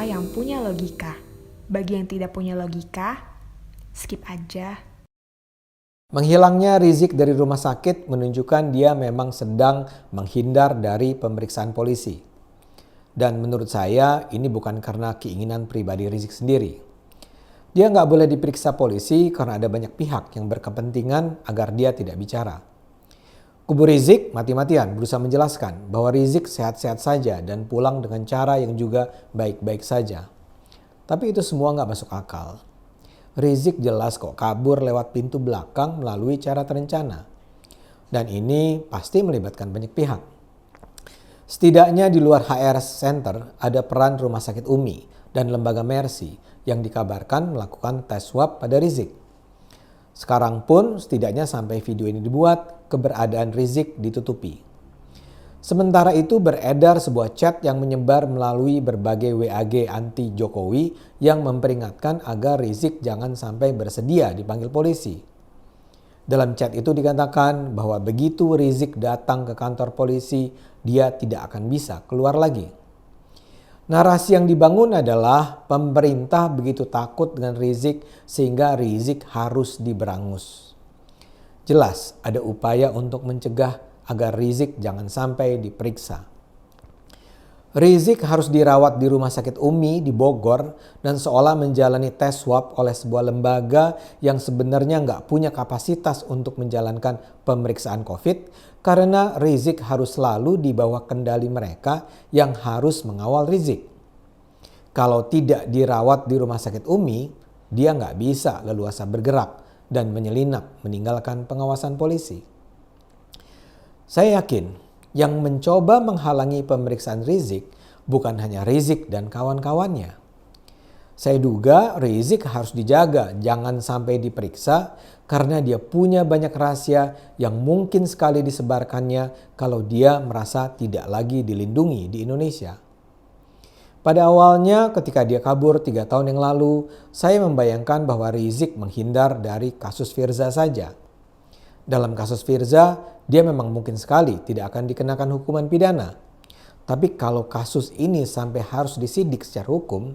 cerita yang punya logika. Bagi yang tidak punya logika, skip aja. Menghilangnya Rizik dari rumah sakit menunjukkan dia memang sedang menghindar dari pemeriksaan polisi. Dan menurut saya ini bukan karena keinginan pribadi Rizik sendiri. Dia nggak boleh diperiksa polisi karena ada banyak pihak yang berkepentingan agar dia tidak bicara. Kubu Rizik mati-matian berusaha menjelaskan bahwa Rizik sehat-sehat saja dan pulang dengan cara yang juga baik-baik saja. Tapi itu semua nggak masuk akal. Rizik jelas kok kabur lewat pintu belakang melalui cara terencana. Dan ini pasti melibatkan banyak pihak. Setidaknya di luar HR Center ada peran Rumah Sakit Umi dan Lembaga Mercy yang dikabarkan melakukan tes swab pada Rizik. Sekarang pun setidaknya sampai video ini dibuat, keberadaan Rizik ditutupi. Sementara itu beredar sebuah chat yang menyebar melalui berbagai WAG anti Jokowi yang memperingatkan agar Rizik jangan sampai bersedia dipanggil polisi. Dalam chat itu dikatakan bahwa begitu Rizik datang ke kantor polisi, dia tidak akan bisa keluar lagi. Narasi yang dibangun adalah pemerintah begitu takut dengan Rizik sehingga Rizik harus diberangus. Jelas ada upaya untuk mencegah agar Rizik jangan sampai diperiksa. Rizik harus dirawat di Rumah Sakit Umi di Bogor dan seolah menjalani tes swab oleh sebuah lembaga yang sebenarnya nggak punya kapasitas untuk menjalankan pemeriksaan COVID karena Rizik harus selalu di bawah kendali mereka yang harus mengawal Rizik. Kalau tidak dirawat di Rumah Sakit Umi, dia nggak bisa leluasa bergerak dan menyelinap meninggalkan pengawasan polisi. Saya yakin yang mencoba menghalangi pemeriksaan Rizik bukan hanya Rizik dan kawan-kawannya. Saya duga Rizik harus dijaga jangan sampai diperiksa karena dia punya banyak rahasia yang mungkin sekali disebarkannya kalau dia merasa tidak lagi dilindungi di Indonesia. Pada awalnya ketika dia kabur 3 tahun yang lalu, saya membayangkan bahwa Rizik menghindar dari kasus Firza saja. Dalam kasus Firza, dia memang mungkin sekali tidak akan dikenakan hukuman pidana. Tapi kalau kasus ini sampai harus disidik secara hukum,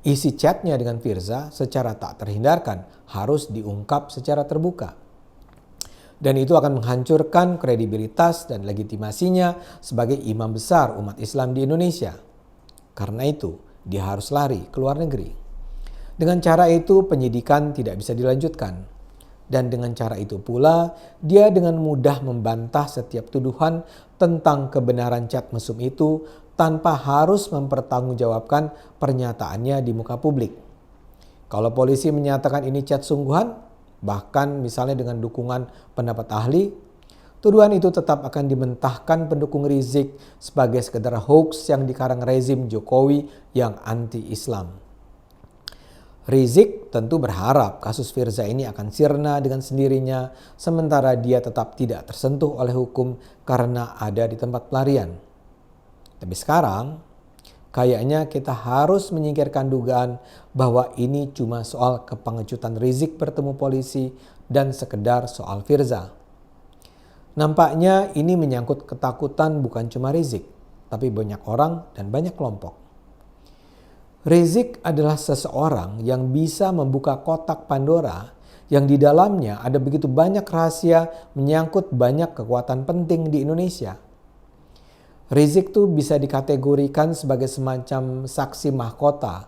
isi chatnya dengan Firza secara tak terhindarkan harus diungkap secara terbuka. Dan itu akan menghancurkan kredibilitas dan legitimasinya sebagai imam besar umat Islam di Indonesia. Karena itu, dia harus lari ke luar negeri. Dengan cara itu, penyidikan tidak bisa dilanjutkan. Dan dengan cara itu pula, dia dengan mudah membantah setiap tuduhan tentang kebenaran chat mesum itu tanpa harus mempertanggungjawabkan pernyataannya di muka publik. Kalau polisi menyatakan ini chat sungguhan, bahkan misalnya dengan dukungan pendapat ahli, tuduhan itu tetap akan dimentahkan pendukung Rizik sebagai sekedar hoax yang dikarang rezim Jokowi yang anti-Islam. Rizik tentu berharap kasus Firza ini akan sirna dengan sendirinya sementara dia tetap tidak tersentuh oleh hukum karena ada di tempat pelarian. Tapi sekarang kayaknya kita harus menyingkirkan dugaan bahwa ini cuma soal kepengecutan Rizik bertemu polisi dan sekedar soal Firza. Nampaknya ini menyangkut ketakutan bukan cuma Rizik, tapi banyak orang dan banyak kelompok. Rizik adalah seseorang yang bisa membuka kotak Pandora yang di dalamnya ada begitu banyak rahasia menyangkut banyak kekuatan penting di Indonesia. Rizik tuh bisa dikategorikan sebagai semacam saksi mahkota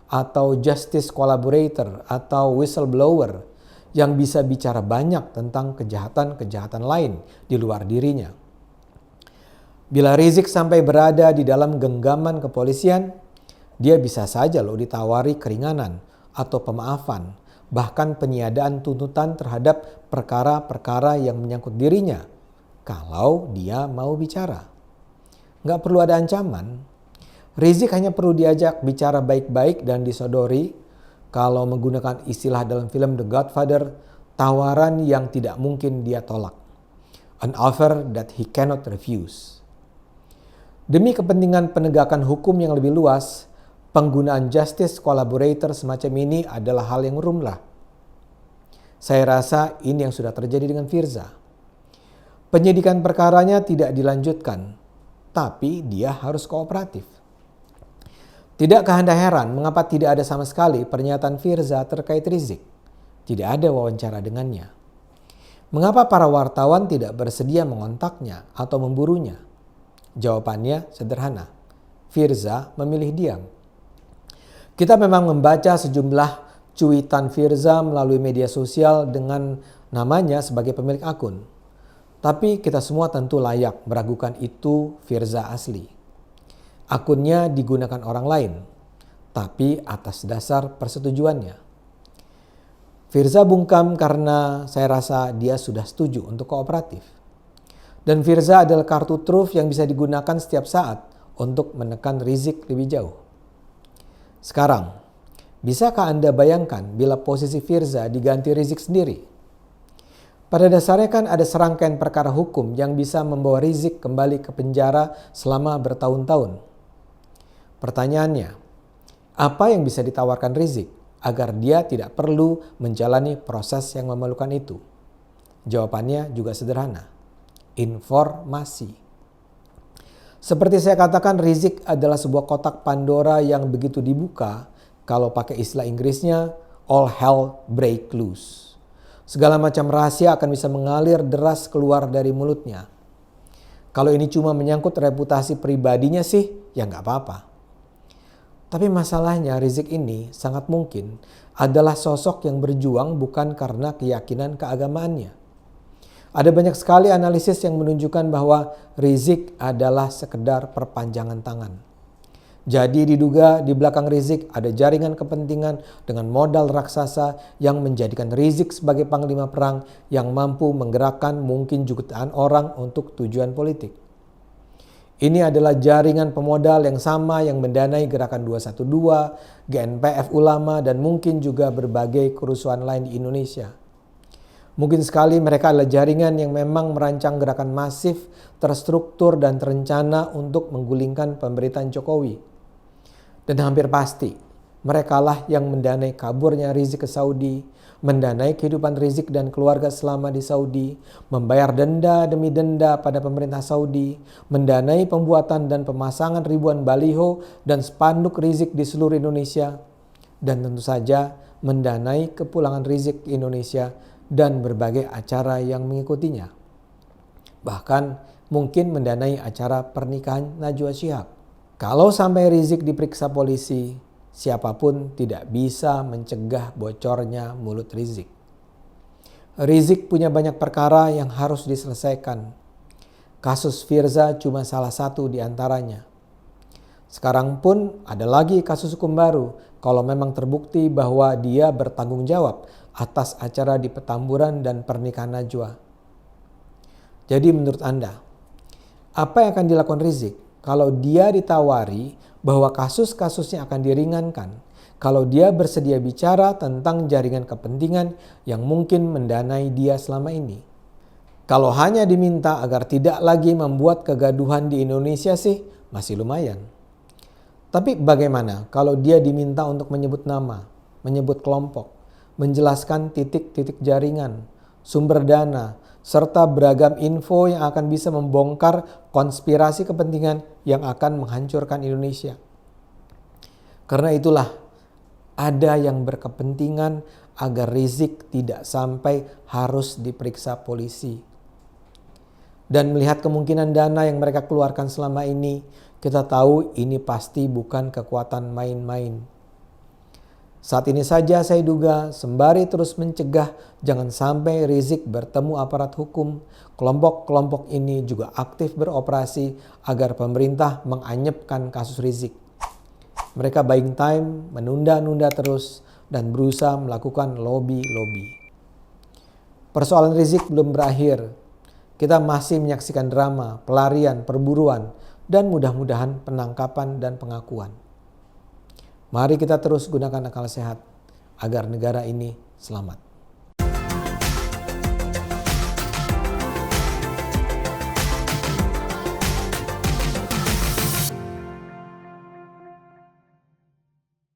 atau justice collaborator atau whistleblower yang bisa bicara banyak tentang kejahatan-kejahatan lain di luar dirinya. Bila Rizik sampai berada di dalam genggaman kepolisian, dia bisa saja ditawari keringanan atau pemaafan, bahkan peniadaan tuntutan terhadap perkara-perkara yang menyangkut dirinya kalau dia mau bicara. Nggak perlu ada ancaman. Rizik hanya perlu diajak bicara baik-baik dan disodori, kalau menggunakan istilah dalam film The Godfather, tawaran yang tidak mungkin dia tolak. An offer that he cannot refuse. Demi kepentingan penegakan hukum yang lebih luas, penggunaan justice collaborator semacam ini adalah hal yang lumrah. Saya rasa ini yang sudah terjadi dengan Firza. Penyidikan perkaranya tidak dilanjutkan, tapi dia harus kooperatif. Tidakkah Anda heran mengapa tidak ada sama sekali pernyataan Firza terkait Rizik? Tidak ada wawancara dengannya. Mengapa para wartawan tidak bersedia mengontaknya atau memburunya? Jawabannya sederhana. Firza memilih diam. Kita memang membaca sejumlah cuitan Firza melalui media sosial dengan namanya sebagai pemilik akun. Tapi kita semua tentu layak meragukan itu Firza asli. Akunnya digunakan orang lain, tapi atas dasar persetujuannya. Firza bungkam karena saya rasa dia sudah setuju untuk kooperatif. Dan Firza adalah kartu truf yang bisa digunakan setiap saat untuk menekan Rizik lebih jauh. Sekarang, bisakah Anda bayangkan bila posisi Firza diganti Rizik sendiri? Pada dasarnya kan ada serangkaian perkara hukum yang bisa membawa Rizik kembali ke penjara selama bertahun-tahun. Pertanyaannya, apa yang bisa ditawarkan Rizik agar dia tidak perlu menjalani proses yang memalukan itu? Jawabannya juga sederhana, informasi. Seperti saya katakan, Rizik adalah sebuah kotak Pandora yang begitu dibuka, kalau pakai istilah Inggrisnya, all hell break loose. Segala macam rahasia akan bisa mengalir deras keluar dari mulutnya. Kalau ini cuma menyangkut reputasi pribadinya sih, ya nggak apa-apa. Tapi masalahnya Rizik ini sangat mungkin adalah sosok yang berjuang bukan karena keyakinan keagamaannya. Ada banyak sekali analisis yang menunjukkan bahwa Rizik adalah sekedar perpanjangan tangan. Jadi diduga di belakang Rizik ada jaringan kepentingan dengan modal raksasa yang menjadikan Rizik sebagai panglima perang yang mampu menggerakkan mungkin jutaan orang untuk tujuan politik. Ini adalah jaringan pemodal yang sama yang mendanai gerakan 212, GNPF Ulama, dan mungkin juga berbagai kerusuhan lain di Indonesia. Mungkin sekali mereka adalah jaringan yang memang merancang gerakan masif, terstruktur, dan terencana untuk menggulingkan pemerintahan Jokowi. Dan hampir pasti, merekalah yang mendanai kaburnya Rizik ke Saudi, mendanai kehidupan Rizik dan keluarga selama di Saudi, membayar denda demi denda pada pemerintah Saudi, mendanai pembuatan dan pemasangan ribuan baliho dan spanduk Rizik di seluruh Indonesia, dan tentu saja mendanai kepulangan Rizik ke Indonesia dan berbagai acara yang mengikutinya. Bahkan mungkin mendanai acara pernikahan Najwa Shihab. Kalau sampai Rizik diperiksa polisi, siapapun tidak bisa mencegah bocornya mulut Rizik. Rizik punya banyak perkara yang harus diselesaikan. Kasus Firza cuma salah satu di antaranya. Sekarang pun ada lagi kasus hukum baru kalau memang terbukti bahwa dia bertanggung jawab atas acara di Petamburan dan pernikahan Najwa. Jadi menurut Anda, apa yang akan dilakukan Rizik kalau dia ditawari bahwa kasus-kasusnya akan diringankan, kalau dia bersedia bicara tentang jaringan kepentingan yang mungkin mendanai dia selama ini? Kalau hanya diminta agar tidak lagi membuat kegaduhan di Indonesia sih masih lumayan. Tapi bagaimana kalau dia diminta untuk menyebut nama, menyebut kelompok, menjelaskan titik-titik jaringan, sumber dana, serta beragam info yang akan bisa membongkar konspirasi kepentingan yang akan menghancurkan Indonesia? Karena itulah ada yang berkepentingan agar Rizik tidak sampai harus diperiksa polisi. Dan melihat kemungkinan dana yang mereka keluarkan selama ini, kita tahu ini pasti bukan kekuatan main-main. Saat ini saja saya duga sembari terus mencegah jangan sampai Rizik bertemu aparat hukum, kelompok-kelompok ini juga aktif beroperasi agar pemerintah menganyepkan kasus Rizik. Mereka buying time, menunda-nunda terus, dan berusaha melakukan lobby-lobby. Persoalan Rizik belum berakhir. Kita masih menyaksikan drama, pelarian, perburuan, dan mudah-mudahan penangkapan dan pengakuan. Mari kita terus gunakan akal sehat agar negara ini selamat.